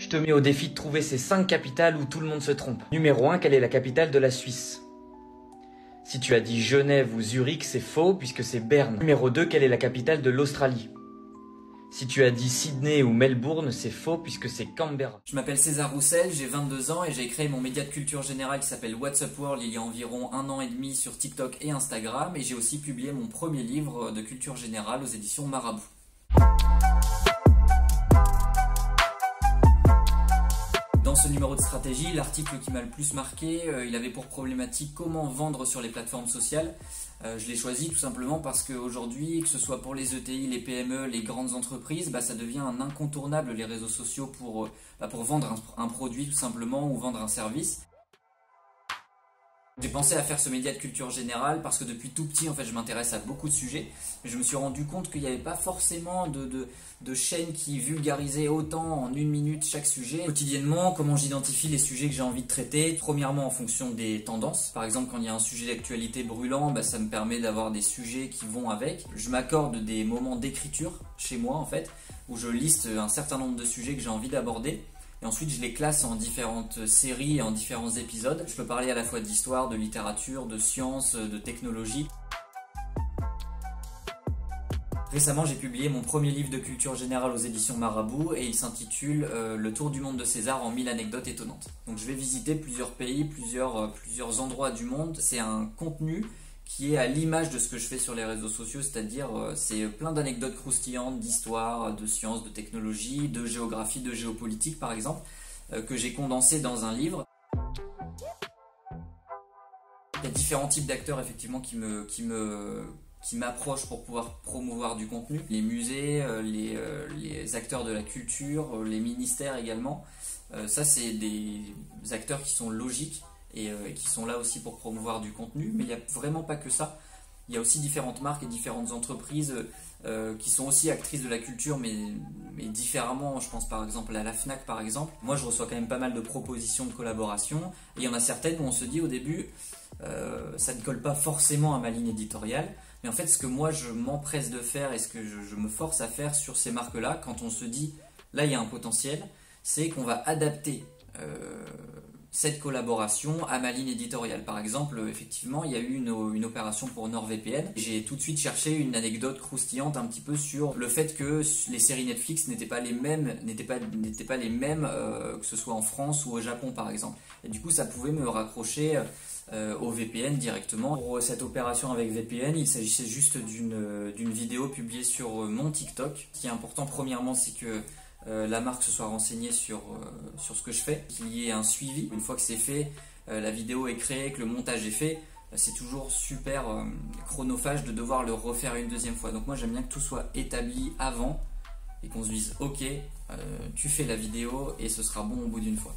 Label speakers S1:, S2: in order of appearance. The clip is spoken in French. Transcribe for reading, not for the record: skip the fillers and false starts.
S1: Je te mets au défi de trouver ces 5 capitales où tout le monde se trompe. Numéro 1, quelle est la capitale de la Suisse? Si tu as dit Genève ou Zurich, c'est faux puisque c'est Berne. Numéro 2, quelle est la capitale de l'Australie? Si tu as dit Sydney ou Melbourne, c'est faux puisque c'est Canberra.
S2: Je m'appelle César Roussel, j'ai 22 ans et j'ai créé mon média de culture générale qui s'appelle What's Up World il y a environ 1 an et demi sur TikTok et Instagram, et j'ai aussi publié mon premier livre de culture générale aux éditions Marabout. Dans ce numéro de stratégie, l'article qui m'a le plus marqué, il avait pour problématique comment vendre sur les plateformes sociales. Je l'ai choisi tout simplement parce qu'aujourd'hui, que ce soit pour les ETI, les PME, les grandes entreprises, ça devient un incontournable, les réseaux sociaux, pour vendre un produit tout simplement ou vendre un service. J'ai pensé à faire ce média de culture générale parce que depuis tout petit, en fait, je m'intéresse à beaucoup de sujets. Mais je me suis rendu compte qu'il n'y avait pas forcément de chaîne qui vulgarisait autant en 1 minute chaque sujet. Quotidiennement, comment j'identifie les sujets que j'ai envie de traiter? Premièrement, en fonction des tendances. Par exemple, quand il y a un sujet d'actualité brûlant, ça me permet d'avoir des sujets qui vont avec. Je m'accorde des moments d'écriture chez moi, en fait, où je liste un certain nombre de sujets que j'ai envie d'aborder. Et ensuite, je les classe en différentes séries et en différents épisodes. Je peux parler à la fois d'histoire, de littérature, de sciences, de technologie. Récemment, j'ai publié mon premier livre de culture générale aux éditions Marabout et il s'intitule Le tour du monde de César en 1000 anecdotes étonnantes. Donc je vais visiter plusieurs pays, plusieurs endroits du monde. C'est un contenu qui est à l'image de ce que je fais sur les réseaux sociaux, c'est-à-dire c'est plein d'anecdotes croustillantes d'histoire, de sciences, de technologie, de géographie, de géopolitique par exemple, que j'ai condensé dans un livre. Il y a différents types d'acteurs effectivement qui m'approchent pour pouvoir promouvoir du contenu. Les musées, les acteurs de la culture, les ministères également. Ça c'est des acteurs qui sont logiques et qui sont là aussi pour promouvoir du contenu, mais il n'y a vraiment pas que ça. Il y a aussi différentes marques et différentes entreprises qui sont aussi actrices de la culture, mais différemment. Je pense par exemple à la Fnac par exemple. Moi je reçois quand même pas mal de propositions de collaboration, et il y en a certaines où on se dit au début ça ne colle pas forcément à ma ligne éditoriale, mais en fait ce que moi je m'empresse de faire et ce que je me force à faire sur ces marques là, quand on se dit là il y a un potentiel, c'est qu'on va adapter cette collaboration à ma ligne éditoriale. Par exemple, effectivement, il y a eu une opération pour NordVPN. J'ai tout de suite cherché une anecdote croustillante un petit peu sur le fait que les séries Netflix n'étaient pas les mêmes, que ce soit en France ou au Japon par exemple. Et du coup, ça pouvait me raccrocher au VPN directement. Pour cette opération avec VPN, il s'agissait juste d'une vidéo publiée sur mon TikTok. Ce qui est important, premièrement, c'est que la marque se soit renseignée sur ce que je fais, qu'il y ait un suivi. Une fois que c'est fait, la vidéo est créée, que le montage est fait, c'est toujours super chronophage de devoir le refaire une deuxième fois. Donc moi j'aime bien que tout soit établi avant et qu'on se dise ok, tu fais la vidéo et ce sera bon au bout d'une fois.